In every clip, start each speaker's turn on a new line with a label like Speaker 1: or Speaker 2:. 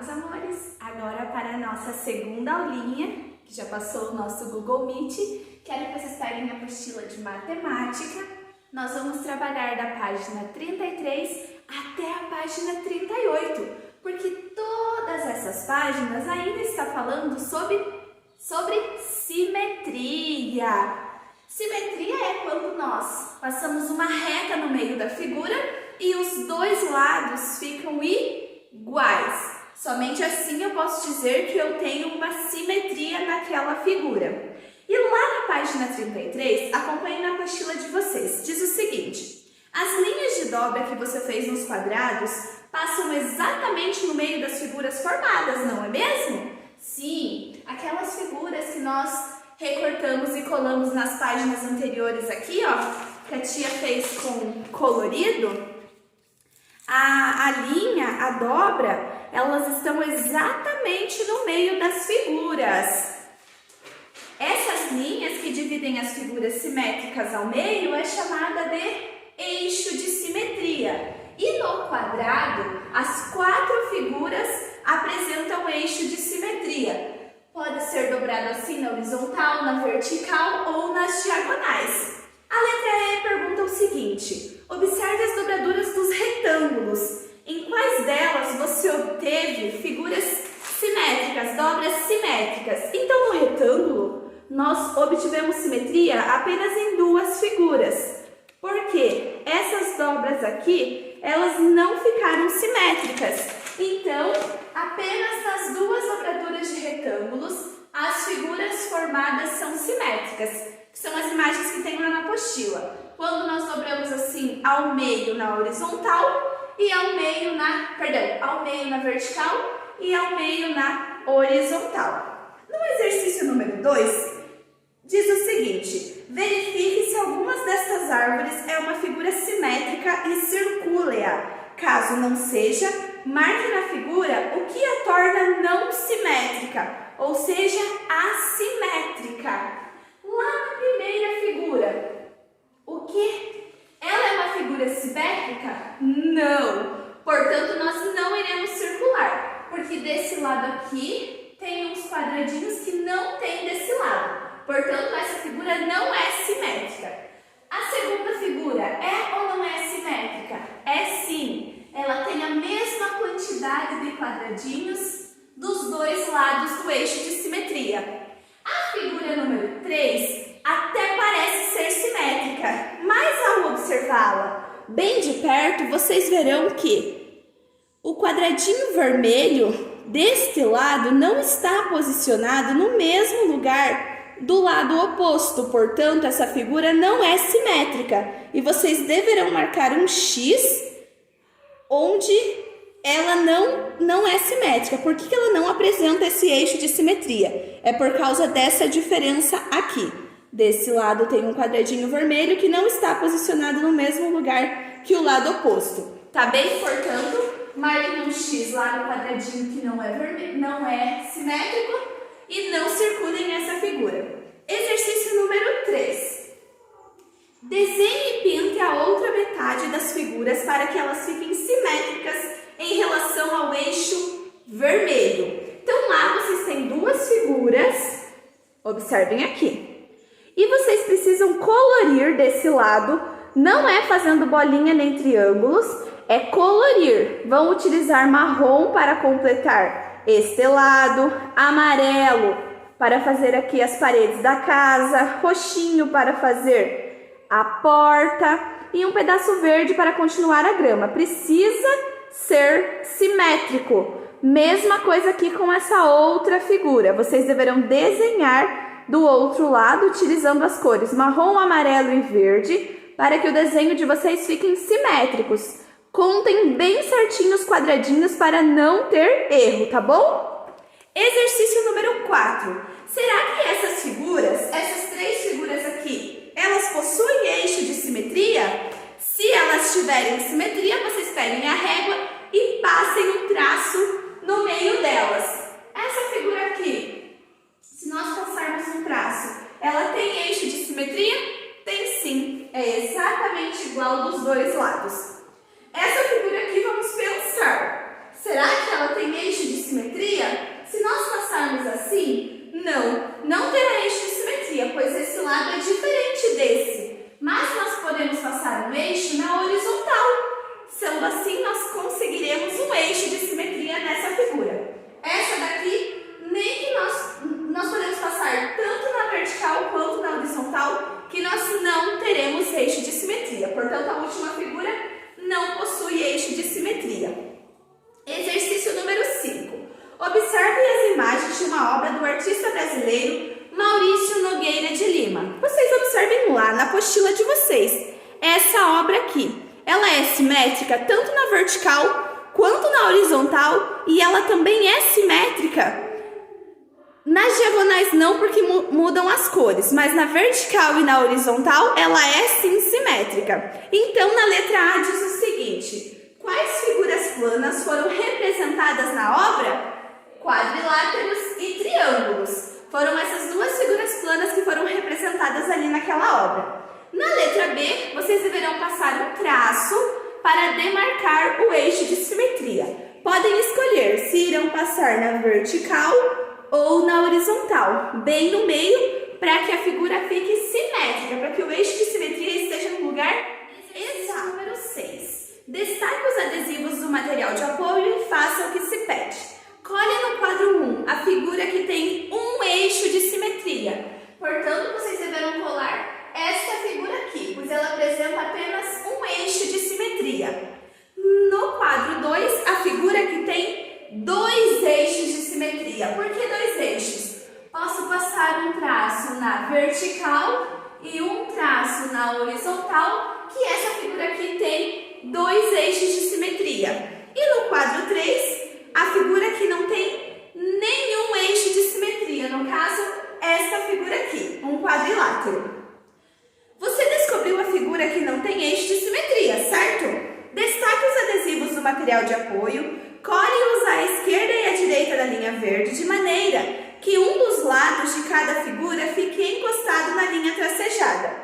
Speaker 1: meus amores! Agora para a nossa segunda aulinha, que já passou o nosso Google Meet, quero que vocês peguem a apostila de matemática. Nós vamos trabalhar da página 33 até a página 38, porque todas essas páginas ainda está falando sobre simetria. Simetria é quando nós passamos uma reta no meio da figura e os dois lados ficam iguais. Somente assim eu posso dizer que eu tenho uma simetria naquela figura. E lá na página 33, acompanhe na apostila de vocês, diz o seguinte: as linhas de dobra que você fez nos quadrados passam exatamente no meio das figuras formadas, não é mesmo? Sim, aquelas figuras que nós recortamos e colamos nas páginas anteriores aqui, ó, que a tia fez com colorido. A linha, a dobra, elas estão exatamente no meio das figuras. Essas linhas que dividem as figuras simétricas ao meio é chamada de eixo de simetria. E no quadrado, as quatro figuras apresentam eixo de simetria. Pode ser dobrado assim na horizontal, na vertical ou nas diagonais. A letra E pergunta o seguinte: observe as dobraduras dos retângulos. Em quais delas você obteve figuras simétricas, dobras simétricas? Então, no retângulo, nós obtivemos simetria apenas em duas figuras. Porque essas dobras aqui, elas não ficaram simétricas. Então, apenas nas duas dobraduras de retângulos, as figuras formadas são simétricas, que são as imagens que tem lá na apostila. Quando nós dobramos assim ao meio na horizontal e ao meio na vertical e ao meio na horizontal. No exercício número 2, diz o seguinte: verifique se algumas destas árvores é uma figura simétrica e circule-a. Caso não seja, marque na figura o que a torna não simétrica, ou seja, assimétrica. Lá na primeira figura, o que? Ela é uma figura simétrica? Não! Portanto, nós não iremos circular, porque desse lado aqui tem uns quadradinhos que não tem desse lado. Portanto, essa figura não é simétrica. A segunda figura é ou não é simétrica? É sim. Ela tem a mesma quantidade de quadradinhos dos dois lados do eixo de simetria. A figura número 3 até parece ser simétrica, mas ao observá-la bem de perto, vocês verão que o quadradinho vermelho deste lado não está posicionado no mesmo lugar do lado oposto, portanto, essa figura não é simétrica. E vocês deverão marcar um X onde ela não é simétrica. Por que ela não apresenta esse eixo de simetria? É por causa dessa diferença aqui. Desse lado tem um quadradinho vermelho que não está posicionado no mesmo lugar que o lado oposto. Tá bem? Portanto, marque um X lá no quadradinho que não é simétrico e não circulem essa figura. Exercício número 3. Desenhe e pinte a outra metade das figuras para que elas fiquem simétricas em relação ao eixo vermelho. Então lá vocês têm duas figuras, observem aqui. E vocês precisam colorir desse lado, não é fazendo bolinha nem triângulos, é colorir. Vão utilizar marrom para completar este lado, amarelo para fazer aqui as paredes da casa, roxinho para fazer a porta e um pedaço verde para continuar a grama. Precisa ser simétrico. Mesma coisa aqui com essa outra figura. Vocês deverão desenhar do outro lado utilizando as cores marrom, amarelo e verde para que o desenho de vocês fiquem simétricos. Contem bem certinho os quadradinhos para não ter erro, tá bom? Exercício número 4. Será que essas figuras, essas três figuras aqui, elas possuem eixo de simetria? Se elas tiverem simetria, vocês peguem a régua e passem um traço no meio delas. Essa figura aqui, se nós passarmos um traço, ela tem eixo de simetria? Tem sim, é exatamente igual dos dois lados. Essa figura aqui, vamos pensar, será que ela tem eixo de simetria? simetria? Se nós passarmos assim, não terá eixo de simetria, pois esse lado é diferente desse. Mas nós podemos passar um eixo na horizontal. Sendo assim, nós conseguiremos um eixo de simetria nessa figura. Essa daqui, nem que nós podemos passar tanto na vertical quanto na horizontal, que nós não teremos eixo de simetria. Portanto, a última figura não possui eixo de simetria. Exercício número 5. Observe as imagens de uma obra do artista brasileiro Maurício Nogueira de Lima. Vocês observem lá na apostila de vocês. Essa obra aqui, ela é simétrica tanto na vertical quanto na horizontal e ela também é simétrica nas diagonais não, porque mudam as cores, mas na vertical e na horizontal ela é sim simétrica. Então na letra A diz o seguinte: quais figuras planas foram representadas na obra? Quadriláteros e triângulos. Foram essas duas figuras planas que foram representadas ali naquela obra. Na letra B, vocês deverão passar um traço para demarcar o eixo de simetria. Podem escolher se irão passar na vertical ou na horizontal, bem no meio, para que a figura fique simétrica, para que o eixo de simetria esteja no lugar exato. Número 6. Destaque os adesivos do material de apoio e faça o que se pede. Colhe no quadro 1 a figura que tem um eixo de simetria. Portanto, vocês deverão colar esta figura aqui, pois ela apresenta apenas um eixo de simetria. No quadro 2, a figura que tem dois eixos de simetria. Por que dois eixos? Posso passar um traço na vertical e um traço na horizontal, que essa figura aqui tem dois eixos de simetria. E no quadro 3, a figura que não tem nenhum eixo de simetria, no caso, esta figura aqui, um quadrilátero. Você descobriu a figura que não tem eixo de simetria, certo? Destaque os adesivos do material de apoio, colhe-os à esquerda e à direita da linha verde, de maneira que um dos lados de cada figura fique encostado na linha tracejada,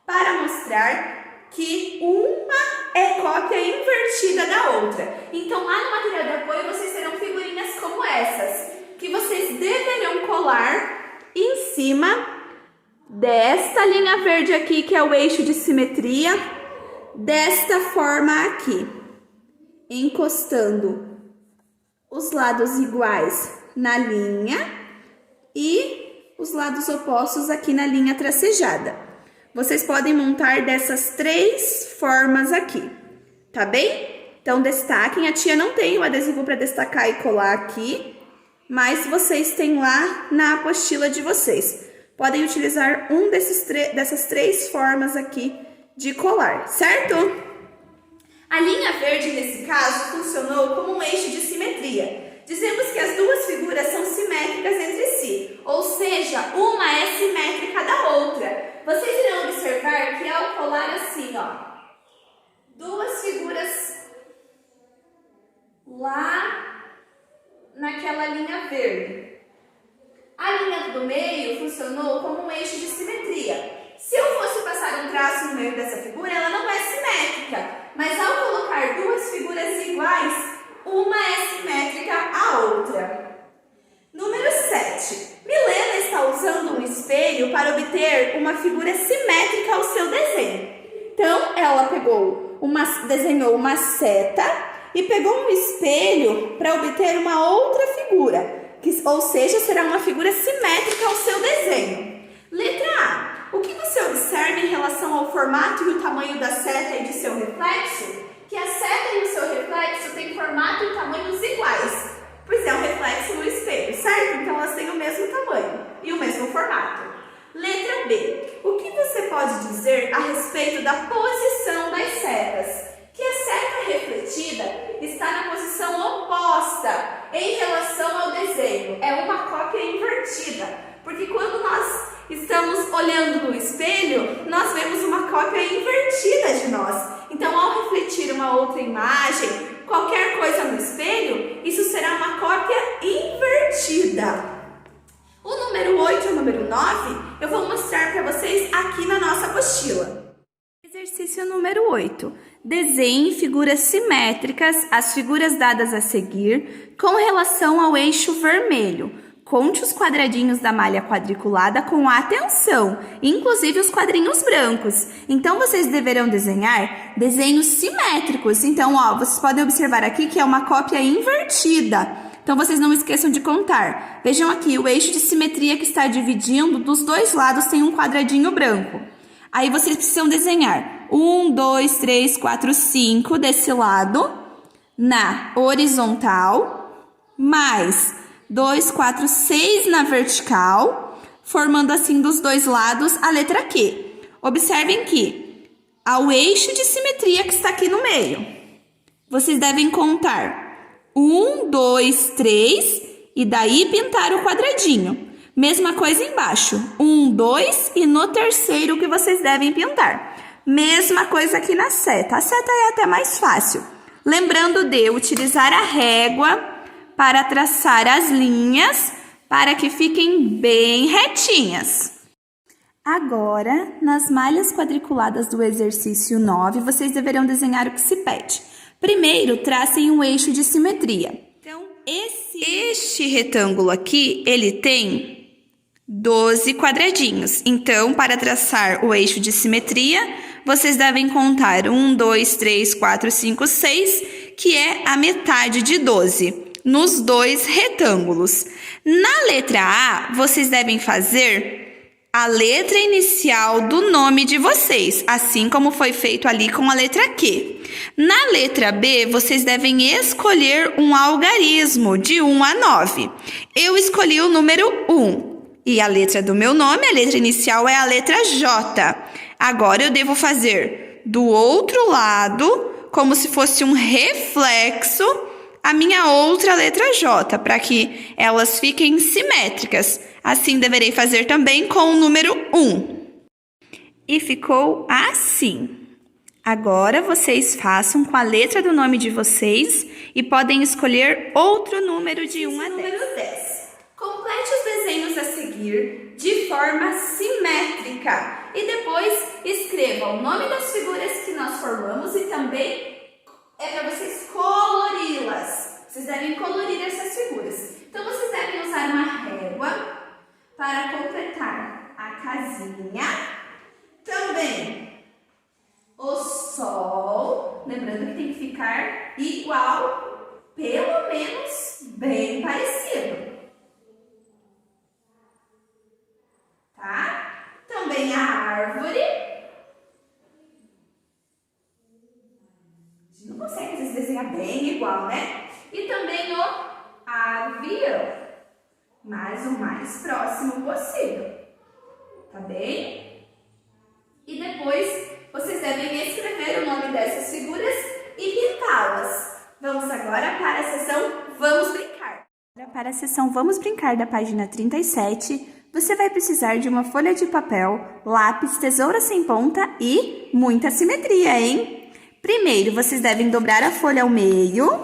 Speaker 1: para mostrar que uma é cópia invertida da outra. Então, lá no material de apoio, vocês terão figurinhas como essas, que vocês deverão colar em cima desta linha verde aqui, que é o eixo de simetria, desta forma aqui, encostando os lados iguais na linha e os lados opostos aqui na linha tracejada. Vocês podem montar dessas três formas aqui, tá bem? Então, destaquem. A tia não tem o adesivo para destacar e colar aqui, mas vocês têm lá na apostila de vocês. Podem utilizar dessas três formas aqui de colar, certo? A linha verde, nesse caso, funcionou como um eixo de simetria. Dizemos que as duas figuras são simétricas entre si, ou seja, uma é simétrica da outra. Vocês irão observar que ao colar assim, ó, duas figuras lá naquela linha verde, a linha do meio funcionou como um eixo de simetria. Se eu fosse passar um traço no meio dessa figura, ela não é simétrica, mas ao colocar duas figuras iguais, uma é simétrica à outra. Número 7. Milena está usando um espelho para obter uma figura simétrica ao seu desenho. Então, ela desenhou uma seta e pegou um espelho para obter uma outra figura, ou seja, será uma figura simétrica ao seu desenho. Letra A. O que você observa em relação ao formato e o tamanho da seta e de seu reflexo? Que a seta e o seu reflexo têm formato e tamanhos iguais, pois é um reflexo no espelho, certo? Então elas têm o mesmo tamanho e o mesmo formato. Letra B. O que você pode dizer a respeito da posição das setas? Que a seta refletida está na posição oposta em relação ao desenho. É uma cópia invertida, porque quando nós estamos olhando no espelho, nós vemos uma cópia invertida de nós. Então, ao refletir uma outra imagem, qualquer coisa no espelho, isso será uma cópia invertida. O número 8 e o número 9, eu vou mostrar para vocês aqui na nossa apostila. Exercício número 8. Desenhe figuras simétricas, as figuras dadas a seguir, com relação ao eixo vermelho. Conte os quadradinhos da malha quadriculada com atenção, inclusive os quadrinhos brancos. Então, vocês deverão desenhar desenhos simétricos. Então, vocês podem observar aqui que é uma cópia invertida. Então, vocês não esqueçam de contar. Vejam aqui, o eixo de simetria que está dividindo, dos dois lados tem um quadradinho branco. Aí, vocês precisam desenhar 1, 2, 3, 4, 5 desse lado, na horizontal, mais 2, 4, 6 na vertical, formando assim dos dois lados a letra Q. Observem que ao eixo de simetria que está aqui no meio, vocês devem contar 1, 2, 3 e daí pintar o quadradinho. Mesma coisa embaixo, 1, 2 e no terceiro que vocês devem pintar. Mesma coisa aqui na seta, a seta é até mais fácil. Lembrando de utilizar a régua para traçar as linhas, para que fiquem bem retinhas. Agora, nas malhas quadriculadas do exercício 9, vocês deverão desenhar o que se pede. Primeiro, tracem um eixo de simetria. Então, este retângulo aqui, ele tem 12 quadradinhos. Então, para traçar o eixo de simetria, vocês devem contar 1, 2, 3, 4, 5, 6, que é a metade de 12. Nos dois retângulos. Na letra A, vocês devem fazer a letra inicial do nome de vocês, assim como foi feito ali com a letra Q. Na letra B, vocês devem escolher um algarismo de 1 a 9. Eu escolhi o número 1 e a letra do meu nome, a letra inicial é a letra J. Agora eu devo fazer do outro lado, como se fosse um reflexo, a minha outra letra J, para que elas fiquem simétricas. Assim, deverei fazer também com o número 1. E ficou assim. Agora, vocês façam com a letra do nome de vocês e podem escolher outro número de 1 a 10. Número 10. Complete os desenhos a seguir de forma simétrica. E depois, escreva o nome das figuras que nós formamos e também é para vocês colori-las. Vocês devem colorir essas figuras. Então, vocês devem usar uma régua para completar a casinha. Também o sol. Lembrando que tem que ficar igual, pelo menos bem parecido. Tá? Também a árvore. Não consegue se desenhar bem igual, né? E também o avião, mas o mais próximo possível, tá bem? E depois vocês devem escrever o nome dessas figuras e pintá-las. Vamos agora para a seção Vamos Brincar. Para a seção Vamos Brincar da página 37, você vai precisar de uma folha de papel, lápis, tesoura sem ponta e muita simetria, hein? Primeiro, vocês devem dobrar a folha ao meio.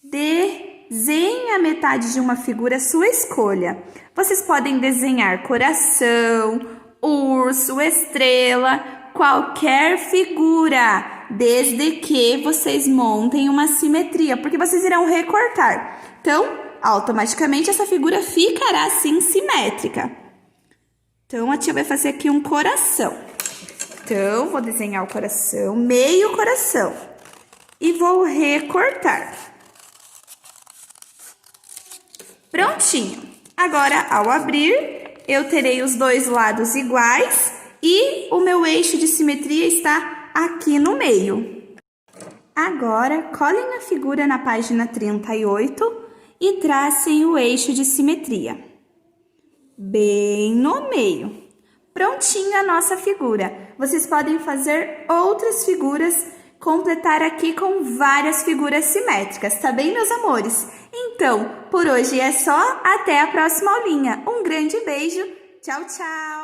Speaker 1: Desenhe a metade de uma figura sua escolha. Vocês podem desenhar coração, urso, estrela, qualquer figura, desde que vocês montem uma simetria, porque vocês irão recortar. Então, automaticamente essa figura ficará assim simétrica. Então, a tia vai fazer aqui um coração. Então, vou desenhar o coração, meio coração, e vou recortar. Prontinho. Agora, ao abrir, eu terei os dois lados iguais e o meu eixo de simetria está aqui no meio. Agora, colhem a figura na página 38 e tracem o eixo de simetria, bem no meio. Prontinha a nossa figura. Vocês podem fazer outras figuras, completar aqui com várias figuras simétricas, tá bem, meus amores? Então, por hoje é só. Até a próxima aulinha. Um grande beijo. Tchau, tchau!